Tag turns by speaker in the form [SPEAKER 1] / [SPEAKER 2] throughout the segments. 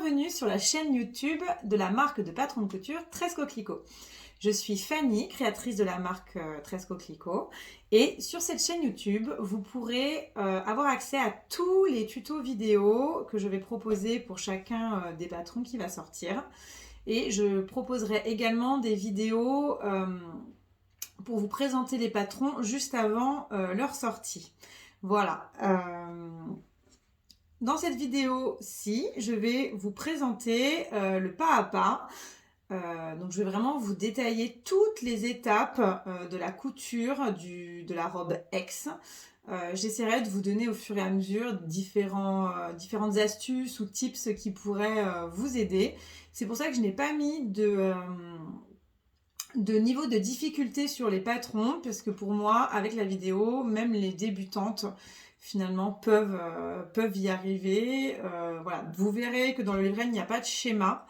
[SPEAKER 1] bienvenue sur la chaîne YouTube de la marque de patron de couture Tresse Coquelicot. Je suis Fanny, créatrice de la marque Tresse Coquelicot, et sur cette chaîne YouTube, vous pourrez avoir accès à tous les tutos vidéo que je vais proposer pour chacun des patrons qui va sortir. Et je proposerai également des vidéos pour vous présenter les patrons juste avant leur sortie. Voilà. Dans cette vidéo-ci, je vais vous présenter le pas à pas. Donc je vais vraiment vous détailler toutes les étapes de la couture de la robe X. J'essaierai de vous donner au fur et à mesure différentes astuces ou tips qui pourraient vous aider. C'est pour ça que je n'ai pas mis de niveau de difficulté sur les patrons, parce que pour moi, avec la vidéo, même les débutantes finalement peuvent y arriver. Voilà. Vous verrez que dans le livret, il n'y a pas de schéma.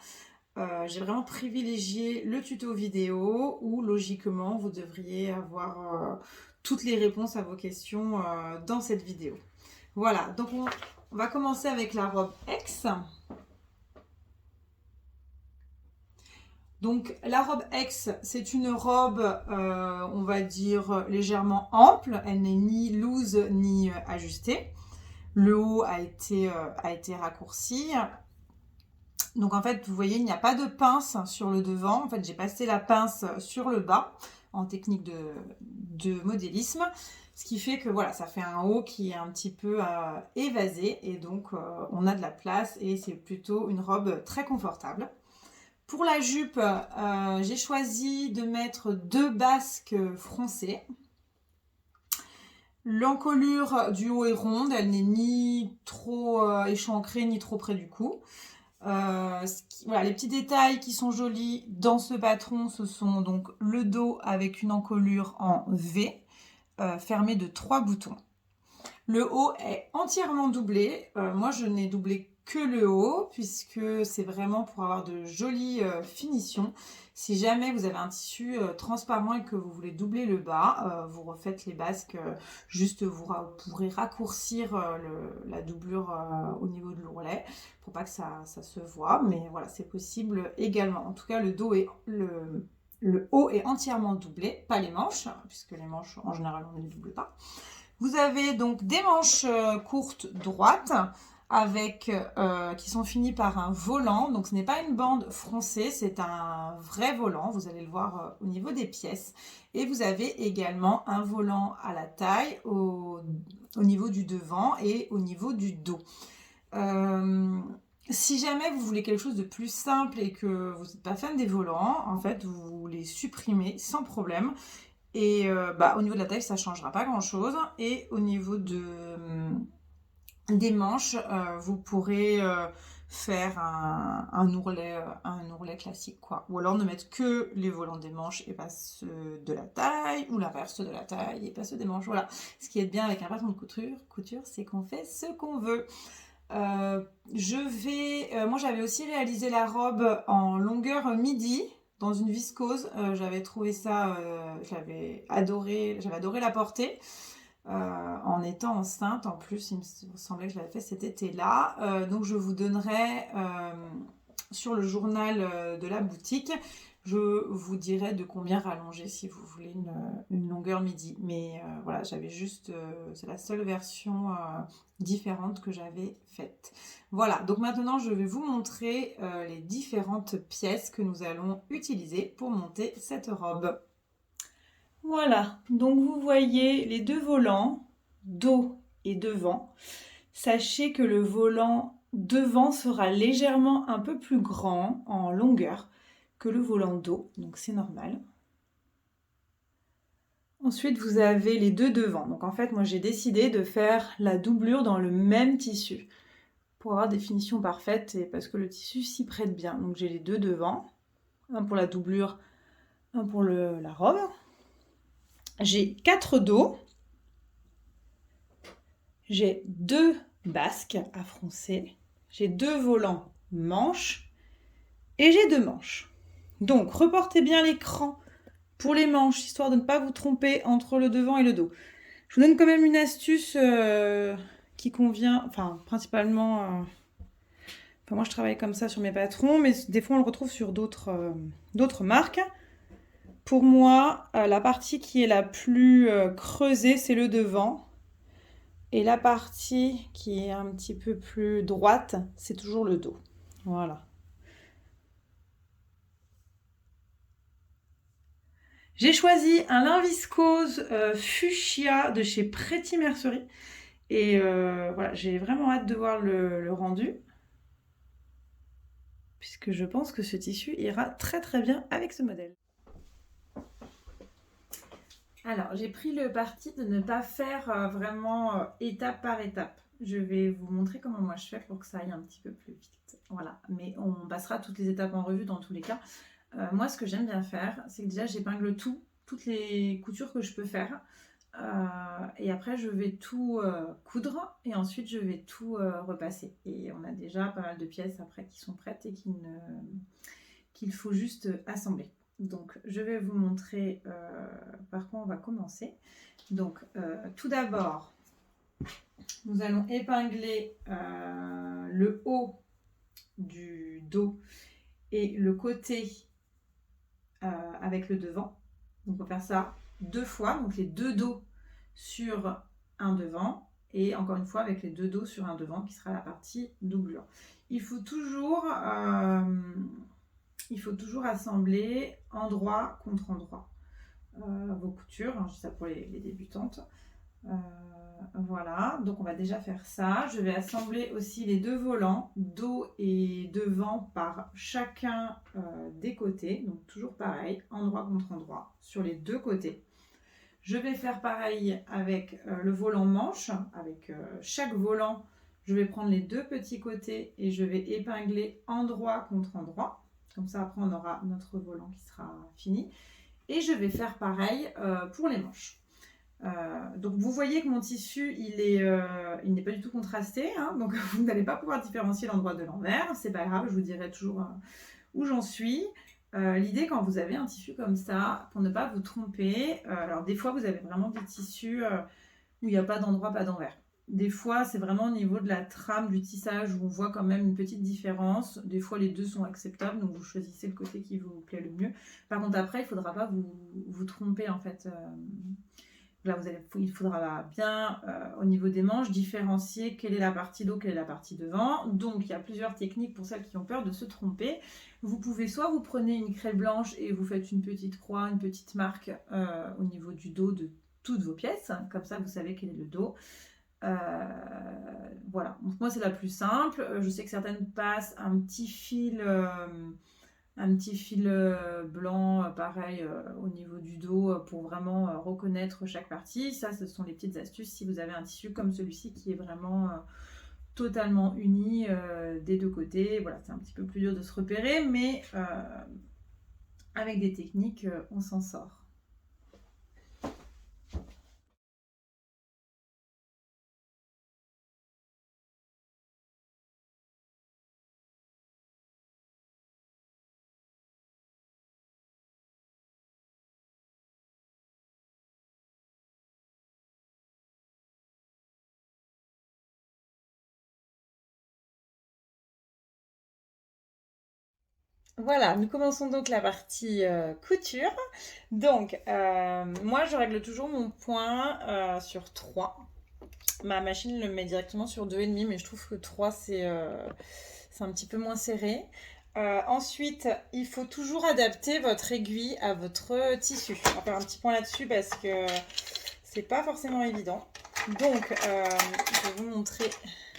[SPEAKER 1] J'ai vraiment privilégié le tuto vidéo où logiquement vous devriez avoir toutes les réponses à vos questions dans cette vidéo. Voilà, donc on va commencer avec la robe X. Donc la robe X, c'est une robe, on va dire, légèrement ample. Elle n'est ni loose ni ajustée. Le haut a été raccourci. Donc en fait, vous voyez, il n'y a pas de pince sur le devant. En fait, j'ai passé la pince sur le bas en technique de modélisme. Ce qui fait que voilà, ça fait un haut qui est un petit peu évasé. Et donc, on a de la place et c'est plutôt une robe très confortable. Pour la jupe, j'ai choisi de mettre 2 basques froncées. L'encolure du haut est ronde, elle n'est ni trop échancrée ni trop près du cou. Voilà, les petits détails qui sont jolis dans ce patron, ce sont donc le dos avec une encolure en V fermée de 3 boutons. Le haut est entièrement doublé. Moi, je n'ai doublé que le haut puisque c'est vraiment pour avoir de jolies finitions. Si jamais vous avez un tissu transparent et que vous voulez doubler le bas, vous refaites les basques, juste vous pourrez raccourcir la doublure au niveau de l'ourlet pour pas que ça se voit, mais voilà, c'est possible également. En tout cas, le haut est entièrement doublé, pas les manches, puisque les manches en général on ne les double pas. Vous avez donc des manches courtes droites qui sont finies par un volant. Donc ce n'est pas une bande froncée, c'est un vrai volant. Vous allez le voir au niveau des pièces. Et vous avez également un volant à la taille au niveau du devant et au niveau du dos. Si jamais vous voulez quelque chose de plus simple et que vous n'êtes pas fan des volants, en fait vous les supprimez sans problème. Et au niveau de la taille, ça ne changera pas grand-chose. Et au niveau des manches, vous pourrez faire un ourlet classique, quoi. Ou alors ne mettre que les volants des manches et pas ceux de la taille, ou l'inverse de la taille et pas ceux des manches. Voilà. Ce qui est bien avec un patron de couture, c'est qu'on fait ce qu'on veut. Moi, j'avais aussi réalisé la robe en longueur midi dans une viscose. J'avais trouvé ça, j'avais adoré la porter en étant enceinte. En plus, il me semblait que je l'avais fait cet été-là. Donc, je vous donnerai sur le journal de la boutique. Je vous dirai de combien rallonger si vous voulez une longueur midi. Mais voilà, j'avais juste... c'est la seule version différente que j'avais faite. Voilà, donc maintenant je vais vous montrer les différentes pièces que nous allons utiliser pour monter cette robe. Voilà, donc vous voyez les 2 volants, dos et devant. Sachez que le volant devant sera légèrement un peu plus grand en longueur que le volant dos, donc c'est normal. Ensuite, vous avez les 2 devants. Donc en fait, moi j'ai décidé de faire la doublure dans le même tissu pour avoir des finitions parfaites et parce que le tissu s'y prête bien. Donc j'ai les 2 devants, un pour la doublure, un pour la robe. J'ai 4 dos. J'ai 2 basques à froncer. J'ai 2 volants manches et j'ai 2 manches. Donc reportez bien l'écran pour les manches, histoire de ne pas vous tromper entre le devant et le dos. Je vous donne quand même une astuce qui convient, enfin principalement, Enfin, moi, je travaille comme ça sur mes patrons, mais des fois, on le retrouve sur d'autres marques. Pour moi, la partie qui est la plus creusée, c'est le devant. Et la partie qui est un petit peu plus droite, c'est toujours le dos. Voilà. J'ai choisi un lin viscose fuchsia de chez Pretty Mercerie. Et voilà, j'ai vraiment hâte de voir le rendu. Puisque je pense que ce tissu ira très très bien avec ce modèle. Alors, j'ai pris le parti de ne pas faire vraiment étape par étape. Je vais vous montrer comment moi je fais pour que ça aille un petit peu plus vite. Voilà, mais on passera toutes les étapes en revue dans tous les cas. Moi, ce que j'aime bien faire, c'est que déjà j'épingle toutes les coutures que je peux faire. Et après, je vais tout coudre et ensuite je vais tout repasser. Et on a déjà pas mal de pièces après qui sont prêtes et qu'il faut juste assembler. Donc, je vais vous montrer par quoi on va commencer. Donc, tout d'abord, nous allons épingler le haut du dos et le côté avec le devant. Donc, on va faire ça 2 fois, donc les 2 dos sur un devant et encore une fois avec les 2 dos sur un devant qui sera la partie doublure. Il faut toujours assembler endroit contre endroit vos coutures, je dis ça pour les débutantes. Voilà, donc on va déjà faire ça. Je vais assembler aussi les 2 volants, dos et devant par chacun des côtés. Donc toujours pareil, endroit contre endroit sur les 2 côtés. Je vais faire pareil avec le volant manche. Avec chaque volant, je vais prendre les 2 petits côtés et je vais épingler endroit contre endroit. Comme ça, après, on aura notre volant qui sera fini. Et je vais faire pareil pour les manches. Donc vous voyez que mon tissu il n'est pas du tout contrasté, hein, donc vous n'allez pas pouvoir différencier l'endroit de l'envers, c'est pas grave, je vous dirai toujours où j'en suis. L'idée quand vous avez un tissu comme ça, pour ne pas vous tromper, alors des fois vous avez vraiment des tissus où il n'y a pas d'endroit, pas d'envers. Des fois c'est vraiment au niveau de la trame du tissage où on voit quand même une petite différence. Des fois les deux sont acceptables, donc vous choisissez le côté qui vous plaît le mieux. Par contre après il ne faudra pas vous tromper en fait. Là, il faudra bien, au niveau des manches, différencier quelle est la partie dos, quelle est la partie devant. Donc, il y a plusieurs techniques pour celles qui ont peur de se tromper. Vous pouvez soit vous prenez une craie blanche et vous faites une petite croix, une petite marque au niveau du dos de toutes vos pièces. Comme ça, vous savez quel est le dos. Voilà. Donc, moi, c'est la plus simple. Je sais que certaines passent un petit fil blanc, pareil, au niveau du dos pour vraiment reconnaître chaque partie. Ça, ce sont les petites astuces si vous avez un tissu comme celui-ci qui est vraiment totalement uni des 2 côtés. Voilà, c'est un petit peu plus dur de se repérer, mais avec des techniques, on s'en sort. Voilà, nous commençons donc la partie couture. Donc, moi, je règle toujours mon point sur 3. Ma machine le met directement sur 2,5, mais je trouve que 3, c'est un petit peu moins serré. Ensuite, il faut toujours adapter votre aiguille à votre tissu. On va faire un petit point là-dessus parce que c'est pas forcément évident. Donc, je vais vous montrer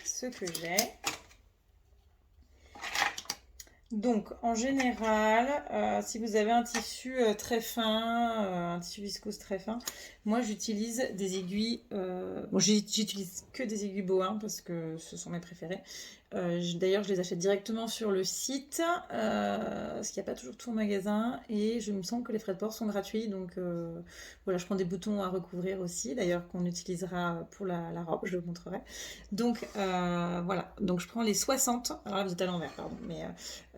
[SPEAKER 1] ce que j'ai. Donc, en général, si vous avez un tissu très fin, un tissu viscose très fin, moi j'utilise des aiguilles. Bon, j'utilise que des aiguilles Bohin parce que ce sont mes préférées. D'ailleurs, je les achète directement sur le site, parce qu'il n'y a pas toujours tout au magasin. Et je me semble que les frais de port sont gratuits. Donc voilà, je prends des boutons à recouvrir aussi, d'ailleurs, qu'on utilisera pour la robe, je le montrerai. Donc voilà, donc je prends les 60. Alors là, vous êtes à l'envers, pardon. Mais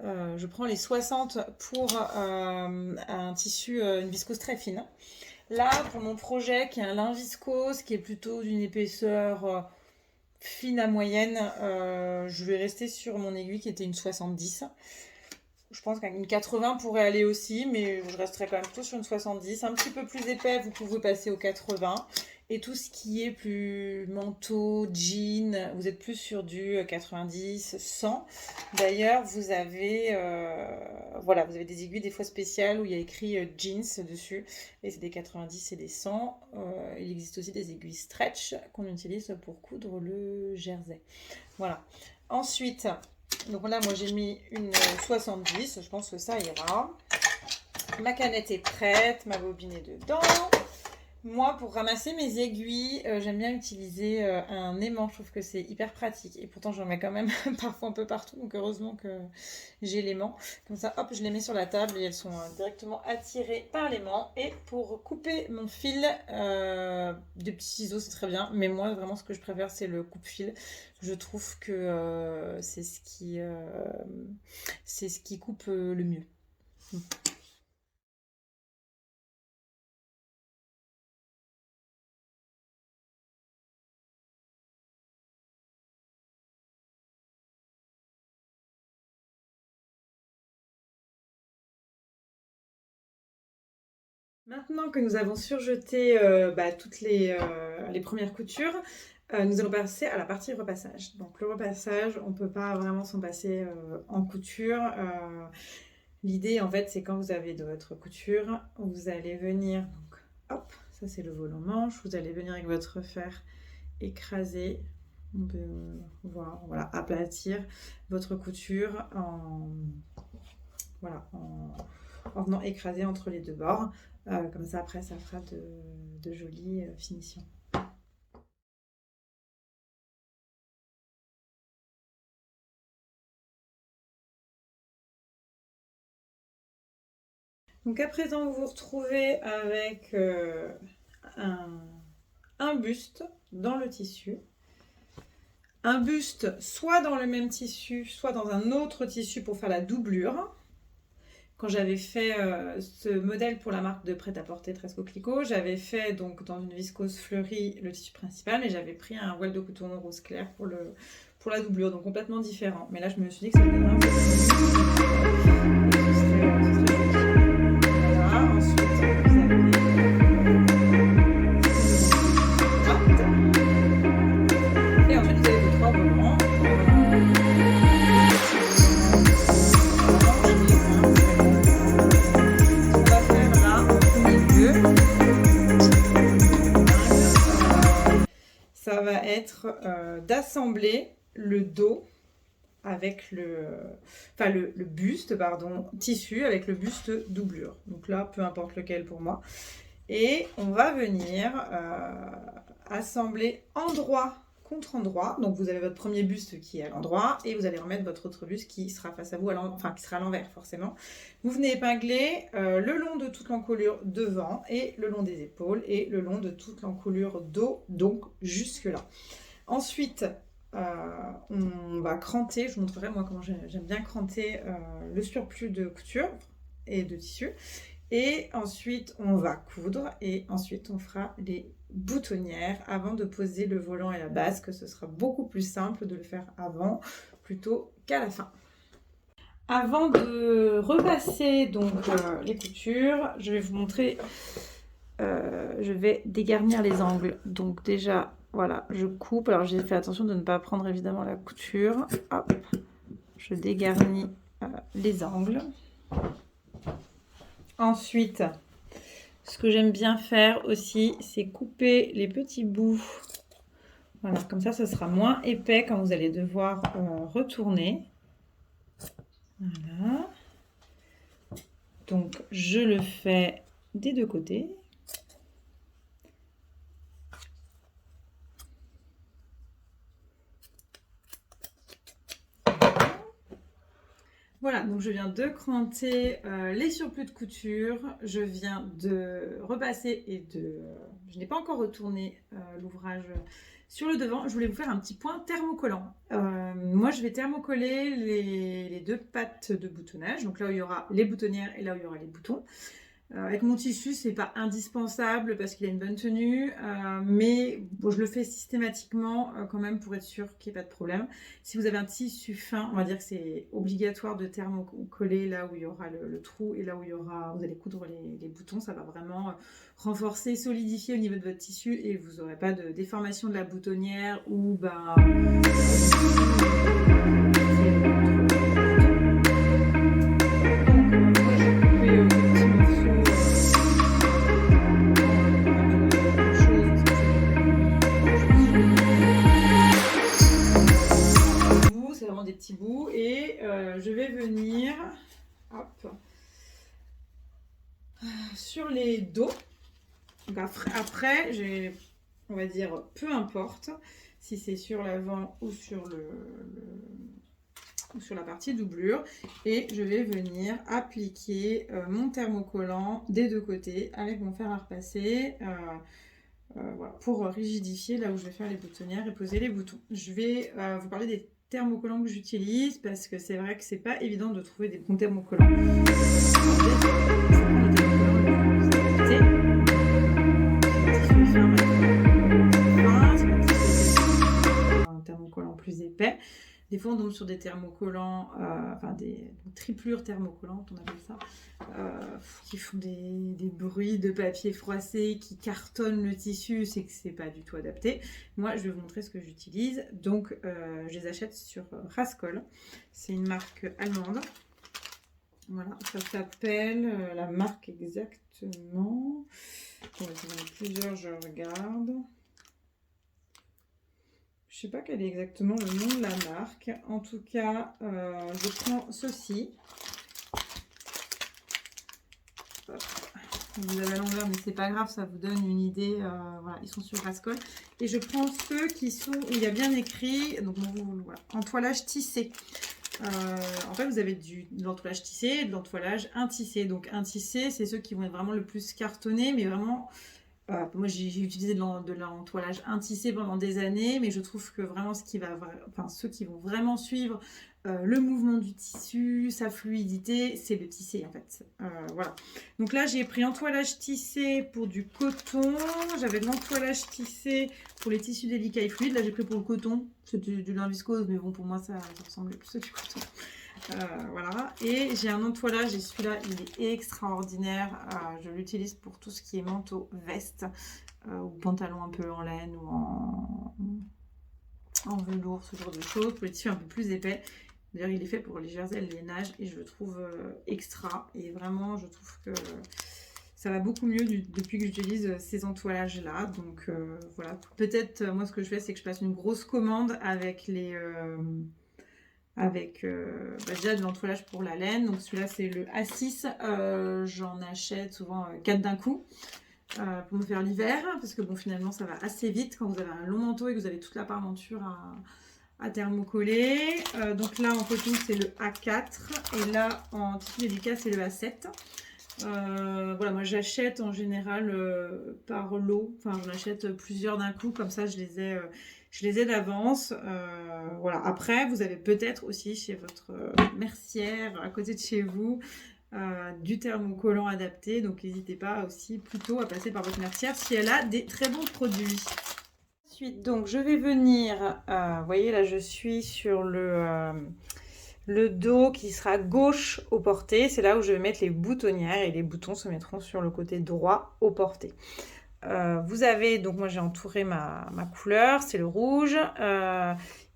[SPEAKER 1] je prends les 60 pour un tissu, une viscose très fine. Là, pour mon projet, qui est un lin viscose, qui est plutôt d'une épaisseur fine à moyenne, je vais rester sur mon aiguille qui était une 70. Je pense qu'une 80 pourrait aller aussi, mais je resterai quand même plutôt sur une 70. Un petit peu plus épais, vous pouvez passer au 80. Et tout ce qui est plus manteau, jean, vous êtes plus sur du 90, 100. D'ailleurs, voilà, vous avez des aiguilles des fois spéciales où il y a écrit jeans dessus. Et c'est des 90 et des 100. Il existe aussi des aiguilles stretch qu'on utilise pour coudre le jersey. Voilà. Ensuite, donc là, moi j'ai mis une 70, je pense que ça ira. Ma canette est prête, ma bobine est dedans. Moi, pour ramasser mes aiguilles, j'aime bien utiliser un aimant. Je trouve que c'est hyper pratique. Et pourtant, j'en mets quand même parfois un peu partout. Donc, heureusement que j'ai l'aimant. Comme ça, hop, je les mets sur la table et elles sont directement attirées par l'aimant. Et pour couper mon fil, des petits ciseaux, c'est très bien. Mais moi, vraiment, ce que je préfère, c'est le coupe-fil. Je trouve que c'est ce qui coupe le mieux. Maintenant que nous avons surjeté toutes les premières coutures, nous allons passer à la partie repassage. Donc le repassage, on ne peut pas vraiment s'en passer en couture. L'idée en fait c'est quand vous avez de votre couture, vous allez venir, donc hop, ça c'est le volant manche, vous allez venir avec votre fer écraser, on peut voir, voilà, aplatir votre couture en venant écraser entre les deux bords. Comme ça, après, ça fera de jolies finitions. Donc, à présent, vous vous retrouvez avec un buste dans le tissu. Un buste soit dans le même tissu, soit dans un autre tissu pour faire la doublure. Quand j'avais fait ce modèle pour la marque de prêt-à-porter Tres Coquelicot, j'avais fait donc dans une viscose fleurie le tissu principal, mais j'avais pris un voile de coton rose clair pour la doublure, donc complètement différent. Mais là, je me suis dit que ça me donnerait un peu de... Voilà, ensuite, vous avez... Et ensuite, vous avez vos trois volants. Ça va être d'assembler le dos avec le buste, tissu avec le buste doublure. Donc là, peu importe lequel pour moi. Et on va venir assembler endroit contre endroit. Donc vous avez votre premier buste qui est à l'endroit et vous allez remettre votre autre buste qui sera face à vous, qui sera à l'envers forcément. Vous venez épingler le long de toute l'encolure devant et le long des épaules et le long de toute l'encolure dos, donc jusque là. Ensuite, on va cranter, je vous montrerai moi comment j'aime bien cranter le surplus de couture et de tissu. Et ensuite, on va coudre et ensuite, on fera les boutonnières avant de poser le volant et la basque. Ce sera beaucoup plus simple de le faire avant plutôt qu'à la fin. Avant de repasser donc les coutures, je vais vous montrer, je vais dégarnir les angles. Donc déjà, voilà, je coupe. Alors j'ai fait attention de ne pas prendre évidemment la couture. Hop, je dégarnis les angles. Ensuite, ce que j'aime bien faire aussi, c'est couper les petits bouts. Voilà, comme ça, ce sera moins épais quand vous allez devoir retourner. Voilà. Donc, je le fais des deux côtés. Voilà, donc je viens de cranter les surplus de couture, je viens de repasser je n'ai pas encore retourné l'ouvrage sur le devant. Je voulais vous faire un petit point thermocollant. Moi, je vais thermocoller les deux pattes de boutonnage, donc là où il y aura les boutonnières et là où il y aura les boutons. Avec mon tissu, c'est pas indispensable parce qu'il a une bonne tenue, mais bon, je le fais systématiquement quand même pour être sûr qu'il n'y ait pas de problème. Si vous avez un tissu fin, on va dire que c'est obligatoire de thermocoller là où il y aura le trou et là où vous allez coudre les boutons. Ça va vraiment renforcer, solidifier au niveau de votre tissu et vous n'aurez pas de déformation de la boutonnière ou des petits bouts et je vais venir hop, sur les dos. Donc après j'ai, on va dire, peu importe si c'est sur l'avant ou sur sur la partie doublure, et je vais venir appliquer mon thermocollant des deux côtés avec mon fer à repasser. Voilà, pour rigidifier là où je vais faire les boutonnières et poser les boutons. Je vais vous parler des thermocollants que j'utilise parce que c'est vrai que c'est pas évident de trouver des bons thermocollants. Un thermocollant plus épais. Des fois, on tombe sur des thermocollants, enfin des triplures thermocollantes, on appelle ça, qui font des bruits de papier froissé, qui cartonnent le tissu, c'est que c'est pas du tout adapté. Moi, je vais vous montrer ce que j'utilise. Donc, je les achète sur Raskol. C'est une marque allemande. Voilà, ça s'appelle, la marque exactement. J'en ai plusieurs, je regarde. Je sais pas quel est exactement le nom de la marque. En tout cas, je prends ceci. Vous avez à l'envers, mais c'est pas grave, ça vous donne une idée. Voilà, ils sont sur Raskol. Et je prends ceux qui sont où il y a bien écrit, donc voilà, entoilage tissé. En fait, vous avez de l'entoilage tissé et de l'entoilage intissé. Donc, intissé, c'est ceux qui vont être vraiment le plus cartonnés, mais vraiment. Moi, j'ai utilisé de l'entoilage intissé pendant des années, mais je trouve que vraiment ceux qui vont vraiment suivre le mouvement du tissu, sa fluidité, c'est le tissé en fait. Voilà. Donc là, j'ai pris entoilage tissé pour du coton. J'avais de l'entoilage tissé pour les tissus délicats et fluides. Là, j'ai pris pour le coton. C'est du lin viscose, mais bon, pour moi, ça ressemble plus à du coton. Voilà, et j'ai un entoilage et celui-là il est extraordinaire. Je l'utilise pour tout ce qui est manteau, veste ou pantalon un peu en laine ou en velours, ce genre de choses, pour les tissus un peu plus épais. D'ailleurs, il est fait pour les jerseys, les neiges, et je le trouve extra. Et vraiment, je trouve que ça va beaucoup mieux depuis que j'utilise ces entoilages-là. Donc voilà, peut-être, moi, ce que je fais, c'est que je passe une grosse commande avec déjà de l'entoilage pour la laine. Donc celui-là, c'est le A6. J'en achète souvent 4 d'un coup. Pour me faire l'hiver, parce que bon, finalement ça va assez vite quand vous avez un long manteau et que vous avez toute la parmenture à thermocoller. Donc là en coton c'est le A4 et là en tissu délicat c'est le A7. Voilà, moi j'achète en général par lot, enfin j'en achète plusieurs d'un coup, comme ça je les ai d'avance. Voilà. Après vous avez peut-être aussi chez votre mercière à côté de chez vous du thermocollant adapté, donc n'hésitez pas aussi plutôt à passer par votre mercière si elle a des très bons produits. Ensuite, donc je vais venir, vous voyez là je suis sur le dos qui sera gauche au porté, c'est là où je vais mettre les boutonnières et les boutons se mettront sur le côté droit au porté. Vous avez, donc moi j'ai entouré ma couleur, c'est le rouge,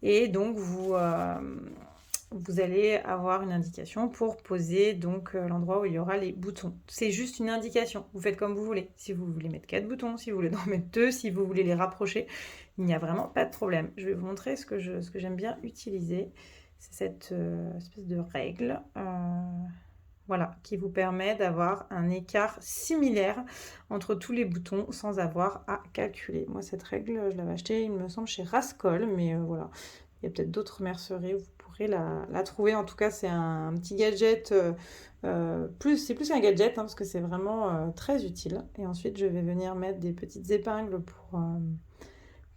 [SPEAKER 1] et donc vous allez avoir une indication pour poser donc l'endroit où il y aura les boutons. C'est juste une indication, vous faites comme vous voulez. Si vous voulez mettre 4 boutons, si vous voulez en mettre 2, si vous voulez les rapprocher, il n'y a vraiment pas de problème. Je vais vous montrer ce que j'aime bien utiliser. C'est cette espèce de règle voilà, qui vous permet d'avoir un écart similaire entre tous les boutons sans avoir à calculer. Moi, cette règle, je l'avais achetée, il me semble, chez Raskol, mais voilà. Il y a peut-être d'autres merceries où vous pourrez la trouver. En tout cas, c'est un petit gadget. C'est plus qu'un gadget, hein, parce que c'est vraiment très utile. Et ensuite, je vais venir mettre des petites épingles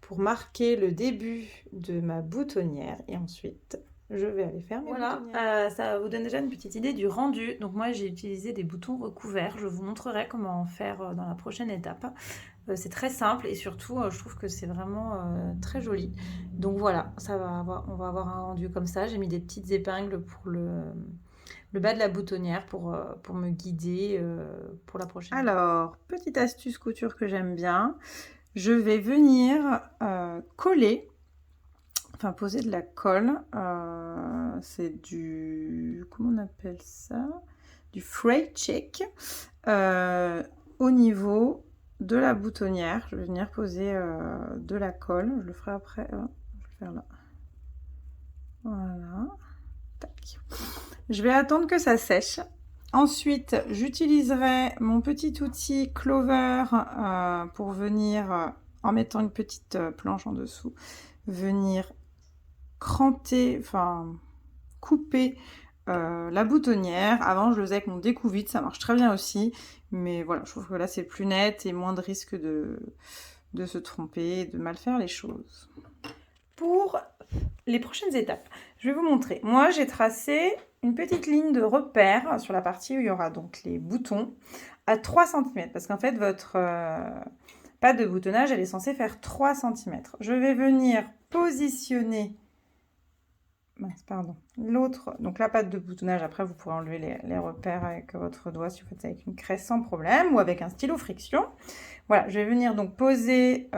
[SPEAKER 1] pour marquer le début de ma boutonnière. Et ensuite, je vais aller faire mes boutonnières. Ça vous donne déjà une petite idée du rendu. Donc moi j'ai utilisé des boutons recouverts. Je vous montrerai comment en faire dans la prochaine étape. C'est très simple et surtout je trouve que c'est vraiment très joli. Donc voilà, on va avoir un rendu comme ça. J'ai mis des petites épingles pour le bas de la boutonnière pour me guider pour la prochaine. Alors, petite astuce couture que j'aime bien. Je vais venir coller, enfin poser de la colle. C'est du, comment on appelle ça? Du fray check au niveau de la boutonnière. Je vais venir poser de la colle. Je le ferai après. Je vais le faire là. Voilà. Tac. Je vais attendre que ça sèche. Ensuite, j'utiliserai mon petit outil Clover pour venir, en mettant une petite planche en dessous, venir cranter, enfin couper la boutonnière. Avant, je le faisais avec mon découvite, ça marche très bien aussi. Mais voilà, je trouve que là, c'est plus net et moins de risque de se tromper, de mal faire les choses. Pour les prochaines étapes, je vais vous montrer. Moi, j'ai tracé une petite ligne de repère sur la partie où il y aura donc les boutons à 3 cm. Parce qu'en fait, votre pâte de boutonnage, elle est censée faire 3 cm. Je vais venir positionner l'autre, donc la pâte de boutonnage. Après, vous pourrez enlever les repères avec votre doigt si vous faites ça avec une craie sans problème ou avec un stylo friction. Voilà, je vais venir donc poser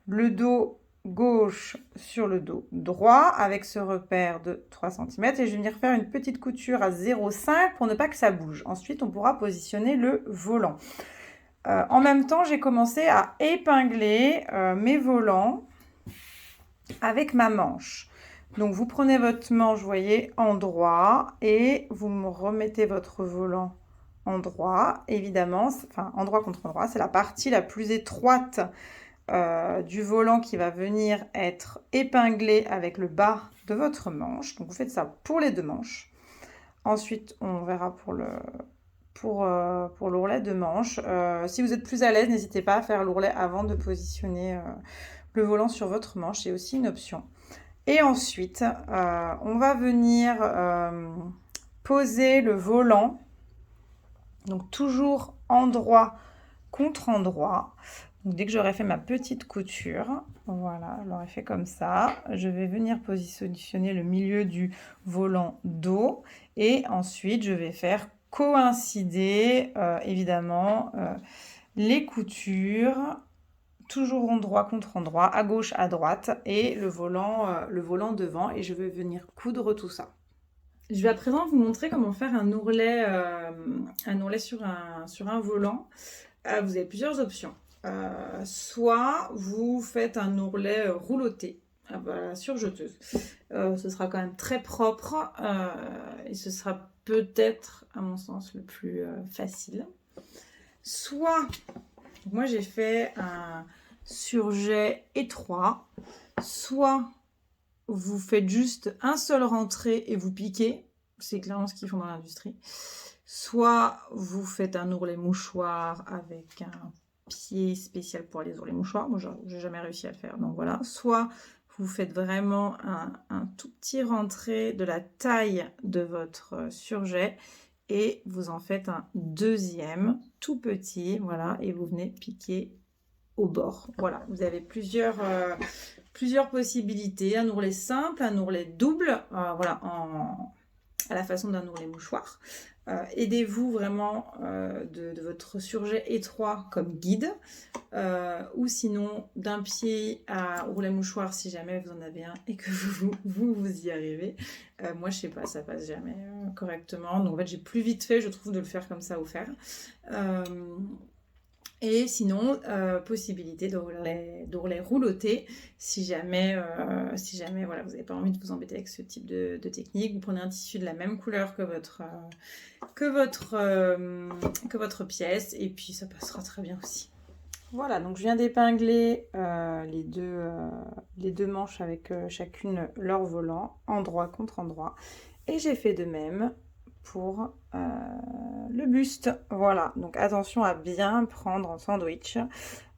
[SPEAKER 1] le dos gauche sur le dos droit avec ce repère de 3 cm et je vais venir faire une petite couture à 0,5 pour ne pas que ça bouge. Ensuite, on pourra positionner le volant. En même temps, j'ai commencé à épingler mes volants avec ma manche. Donc, vous prenez votre manche, vous voyez, en droit et vous me remettez votre volant en droit. Évidemment, enfin, endroit contre endroit, c'est la partie la plus étroite du volant qui va venir être épinglé avec le bas de votre manche. Donc, vous faites ça pour les deux manches. Ensuite, on verra pour l'ourlet de manche. Si vous êtes plus à l'aise, n'hésitez pas à faire l'ourlet avant de positionner le volant sur votre manche. C'est aussi une option. Et ensuite, on va venir poser le volant, donc toujours endroit contre endroit. Donc, dès que j'aurai fait ma petite couture, voilà, je l'aurai fait comme ça. Je vais venir positionner le milieu du volant dos et ensuite je vais faire coïncider évidemment les coutures, toujours endroit contre endroit, à gauche, à droite et le volant devant et je vais venir coudre tout ça. Je vais à présent vous montrer comment faire un ourlet sur un volant. Vous avez plusieurs options. Soit vous faites un ourlet rouloté à la surjeteuse. Ce sera quand même très propre et ce sera peut-être, à mon sens, le plus facile. Soit, moi j'ai fait un surjet étroit. Soit vous faites juste un seul rentré et vous piquez. C'est clairement ce qu'ils font dans l'industrie. Soit vous faites un ourlet mouchoir avec un pied spécial pour les ourlets mouchoirs. Moi, j'ai jamais réussi à le faire. Donc voilà. Soit vous faites vraiment un tout petit rentré de la taille de votre surjet et vous en faites un deuxième tout petit. Voilà. Et vous venez piquer au bord. Voilà. Vous avez plusieurs possibilités. Un ourlet simple, un ourlet double. Voilà. À la façon d'un ourlet mouchoir. Aidez-vous vraiment de votre surjet étroit comme guide ou sinon d'un pied à ourlet mouchoir si jamais vous en avez un et que vous y arrivez. Moi je sais pas, ça passe jamais correctement, donc en fait j'ai plus vite fait je trouve de le faire comme ça au fer. Et sinon, possibilité d'ourlet rouloté si jamais voilà, vous n'avez pas envie de vous embêter avec ce type de technique. Vous prenez un tissu de la même couleur que votre pièce et puis ça passera très bien aussi. Voilà, donc je viens d'épingler les deux manches avec chacune leur volant, endroit contre endroit. Et j'ai fait de même pour le buste. Voilà, donc attention à bien prendre en sandwich.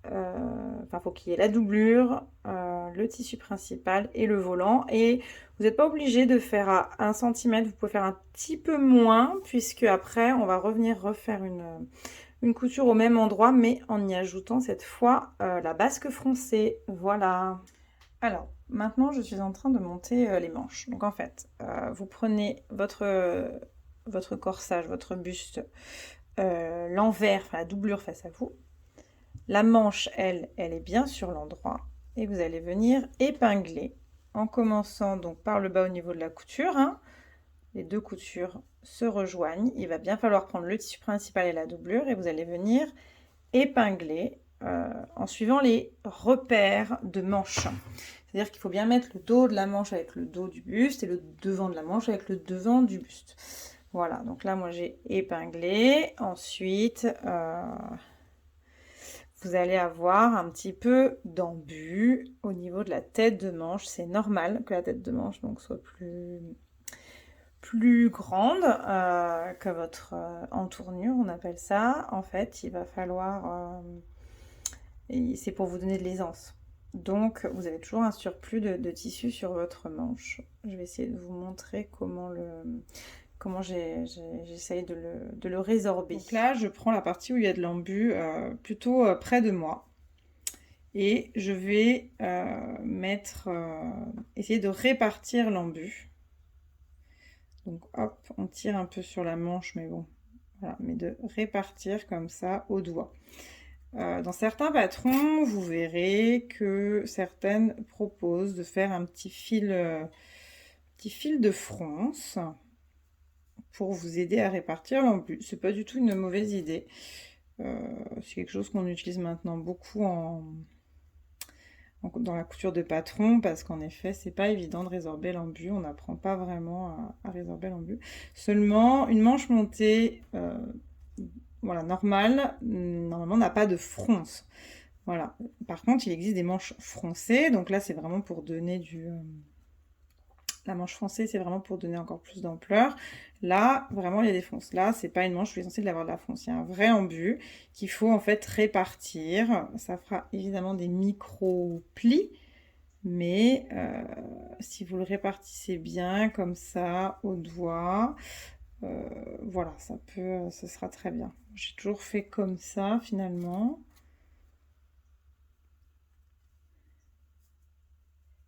[SPEAKER 1] enfin, faut qu'il y ait la doublure, le tissu principal et le volant. Et vous n'êtes pas obligé de faire à 1 cm, vous pouvez faire un petit peu moins, puisque après, on va revenir refaire une couture au même endroit, mais en y ajoutant cette fois la basque froncée. Voilà. Alors, maintenant, je suis en train de monter les manches. Donc, en fait, vous prenez votre corsage, votre buste, l'envers, enfin la doublure face à vous. La manche, elle est bien sur l'endroit. Et vous allez venir épingler en commençant donc par le bas au niveau de la couture. Hein. Les deux coutures se rejoignent. Il va bien falloir prendre le tissu principal et la doublure et vous allez venir épingler en suivant les repères de manche. C'est-à-dire qu'il faut bien mettre le dos de la manche avec le dos du buste et le devant de la manche avec le devant du buste. Voilà, donc là, moi, j'ai épinglé. Ensuite, vous allez avoir un petit peu d'embut au niveau de la tête de manche. C'est normal que la tête de manche donc, soit plus grande que votre entournure, on appelle ça. En fait, il va falloir... c'est pour vous donner de l'aisance. Donc, vous avez toujours un surplus de tissu sur votre manche. Je vais essayer de vous montrer comment j'essaye de le résorber. Donc là, je prends la partie où il y a de l'embut plutôt près de moi. Et je vais essayer de répartir l'embut. Donc hop, on tire un peu sur la manche, mais bon, voilà, mais de répartir comme ça au doigt. Dans certains patrons, vous verrez que certaines proposent de faire un petit fil de fronce pour vous aider à répartir l'embut. C'est pas du tout une mauvaise idée. C'est quelque chose qu'on utilise maintenant beaucoup dans la couture de patron parce qu'en effet, c'est pas évident de résorber l'embut. On n'apprend pas vraiment à résorber l'embut. Seulement, une manche montée voilà, normalement, n'a pas de fronce. Voilà. Par contre, il existe des manches froncées. Donc là, c'est vraiment pour donner la manche froncée, c'est vraiment pour donner encore plus d'ampleur. Là, vraiment, il y a des fronces. Là, c'est pas une manche où il est censé avoir de la fronce. Il y a un vrai embut qu'il faut en fait répartir. Ça fera évidemment des micro-plis. Mais si vous le répartissez bien, comme ça, au doigt... voilà, ce sera très bien. J'ai toujours fait comme ça finalement.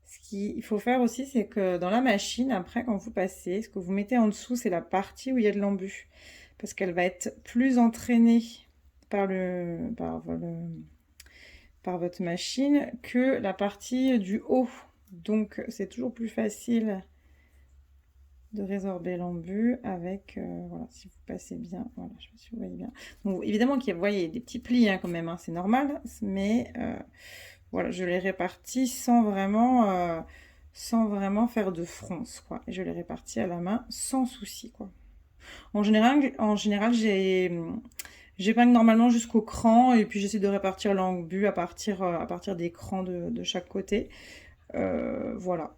[SPEAKER 1] Ce qu'il faut faire aussi, c'est que dans la machine, après quand vous passez, ce que vous mettez en dessous, c'est la partie où il y a de l'embut. Parce qu'elle va être plus entraînée par votre machine que la partie du haut. Donc c'est toujours plus facile de résorber l'embut avec, voilà, si vous passez bien, voilà, je sais pas si vous voyez bien. Donc évidemment qu'il y a, vous voyez, des petits plis hein, quand même, hein, c'est normal, mais voilà, je les répartis sans vraiment faire de fronce, quoi. Et je les répartis à la main sans souci, quoi. En général j'épingle normalement jusqu'au cran et puis j'essaie de répartir l'embut à partir des crans de chaque côté. Voilà.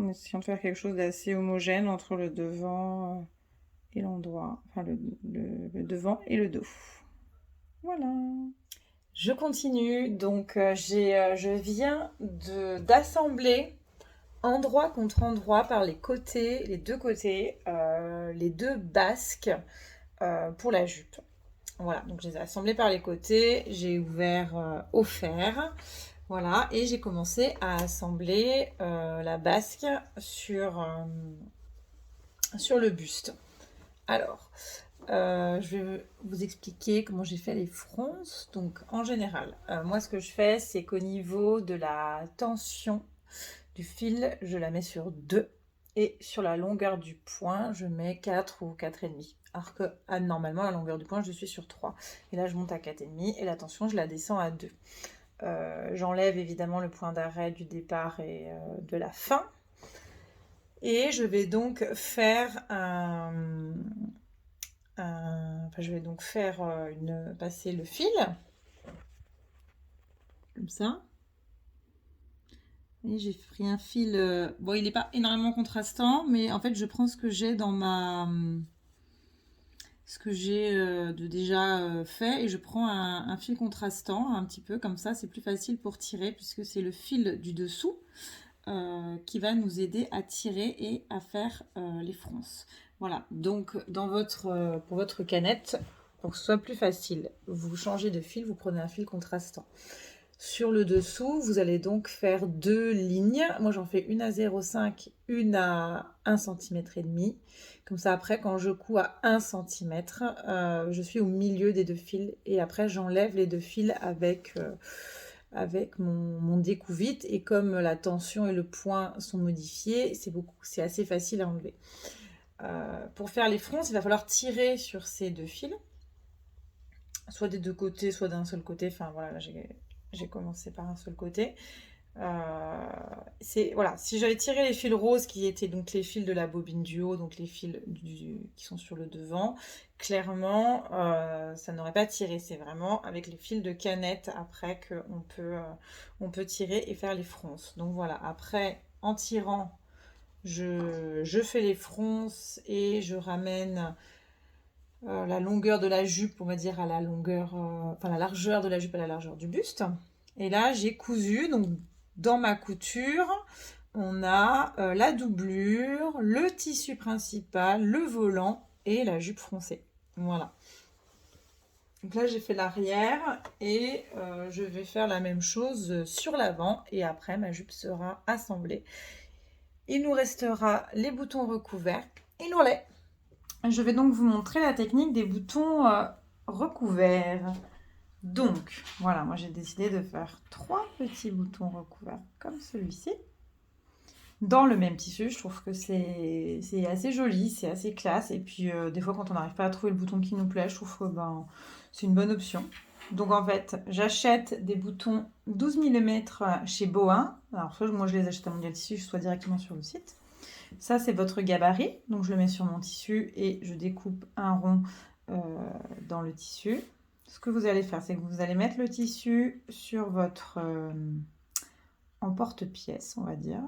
[SPEAKER 1] En essayant de faire quelque chose d'assez homogène entre le devant et l'endroit, enfin le devant et le dos. Voilà. Je continue, donc je viens d'assembler endroit contre endroit par les côtés, les deux côtés, les deux basques pour la jupe. Voilà, donc je les ai assemblés par les côtés, j'ai ouvert au fer. Voilà, et j'ai commencé à assembler la basque sur le buste. Alors, je vais vous expliquer comment j'ai fait les fronces. Donc, en général, moi, ce que je fais, c'est qu'au niveau de la tension du fil, je la mets sur 2. Et sur la longueur du point, je mets 4 ou 4,5. Alors que normalement, la longueur du point, je suis sur 3. Et là, je monte à 4,5 et la tension, je la descends à 2. J'enlève évidemment le point d'arrêt du départ et de la fin. Et je vais donc faire passer le fil comme ça. Et j'ai pris un fil, bon il n'est pas énormément contrastant, mais en fait je prends ce que j'ai dans ce que j'ai déjà fait, et je prends un fil contrastant un petit peu, comme ça c'est plus facile pour tirer, puisque c'est le fil du dessous qui va nous aider à tirer et à faire les fronces. Voilà, donc pour votre canette, pour que ce soit plus facile, vous changez de fil, vous prenez un fil contrastant. Sur le dessous, vous allez donc faire 2 lignes. Moi, j'en fais une à 0,5, une à 1,5 cm. Comme ça, après, quand je couds à 1 cm, je suis au milieu des 2 fils. Et après, j'enlève les 2 fils avec mon découvite. Et comme la tension et le point sont modifiés, c'est assez facile à enlever. Pour faire les fronces, il va falloir tirer sur ces 2 fils. Soit des 2 côtés, soit d'un seul côté. Enfin, voilà, là, j'ai commencé par un seul côté. Voilà, si j'avais tiré les fils roses qui étaient donc les fils de la bobine du haut, donc les fils qui sont sur le devant, clairement ça n'aurait pas tiré. C'est vraiment avec les fils de canette après qu'on peut tirer et faire les fronces. Donc voilà, après en tirant, je fais les fronces et je ramène la longueur de la jupe, on va dire, à la longueur, enfin la largeur de la jupe à la largeur du buste. Et là, j'ai cousu, donc dans ma couture, on a la doublure, le tissu principal, le volant et la jupe froncée. Voilà. Donc là, j'ai fait l'arrière et je vais faire la même chose sur l'avant, et après, ma jupe sera assemblée. Il nous restera les boutons recouverts et l'ourlet. Je vais donc vous montrer la technique des boutons recouverts. Donc, voilà, moi j'ai décidé de faire 3 petits boutons recouverts comme celui-ci. Dans le même tissu, je trouve que c'est assez joli, c'est assez classe. Et puis, des fois, quand on n'arrive pas à trouver le bouton qui nous plaît, je trouve que c'est une bonne option. Donc, en fait, j'achète des boutons 12 mm chez Bohin. Alors, soit moi je les achète à Mondial Tissu, soit directement sur le site. Ça, c'est votre gabarit. Donc, je le mets sur mon tissu et je découpe un rond dans le tissu. Ce que vous allez faire, c'est que vous allez mettre le tissu sur votre emporte-pièce, on va dire.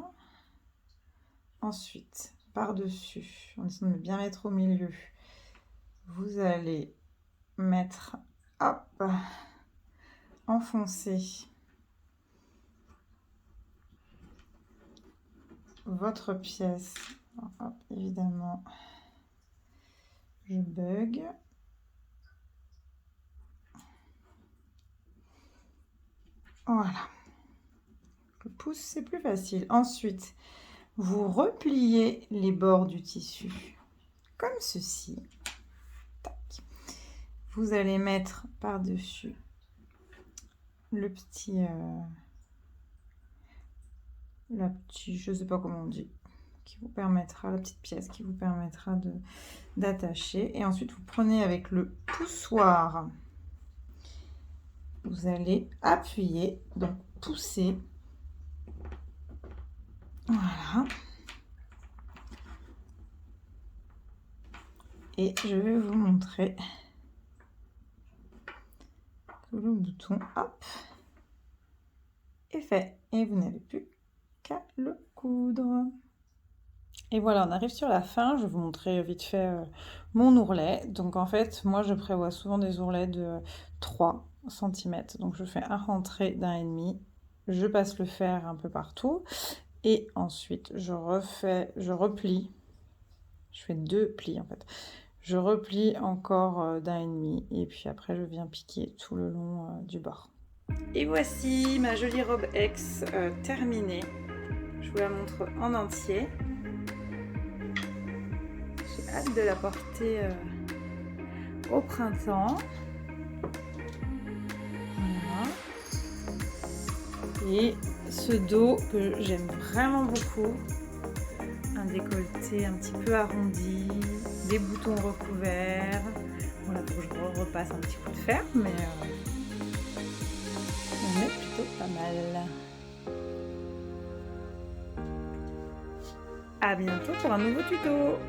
[SPEAKER 1] Ensuite, par-dessus, en essayant de bien mettre au milieu, vous allez mettre, hop, enfoncer votre pièce. Alors, hop, évidemment, je bug. Voilà. Je pousse, c'est plus facile. Ensuite, vous repliez les bords du tissu comme ceci. Tac. Vous allez mettre par-dessus le petit, je sais pas comment on dit, qui vous permettra, la petite pièce qui vous permettra d'attacher. Et ensuite, vous prenez avec le poussoir, vous allez appuyer, donc pousser. Voilà. Et je vais vous montrer que le bouton, hop, est fait. Et vous n'avez plus qu'à le coudre. Et voilà, on arrive sur la fin. Je vais vous montrer vite fait mon ourlet. Donc en fait, moi je prévois souvent des ourlets de 3 cm. Donc je fais un rentré d'1,5. Je passe le fer un peu partout. Et ensuite, je replie. Je fais 2 plis en fait. Je replie encore d'1,5. Et puis après, je viens piquer tout le long du bord. Et voici ma jolie robe ex terminée. Je vous la montre en entier. J'ai hâte de la porter au printemps. Voilà. Et ce dos que j'aime vraiment beaucoup. Un décolleté un petit peu arrondi, des boutons recouverts. Voilà, faut que je repasse un petit coup de fer, mais on est plutôt pas mal. À bientôt pour un nouveau tuto.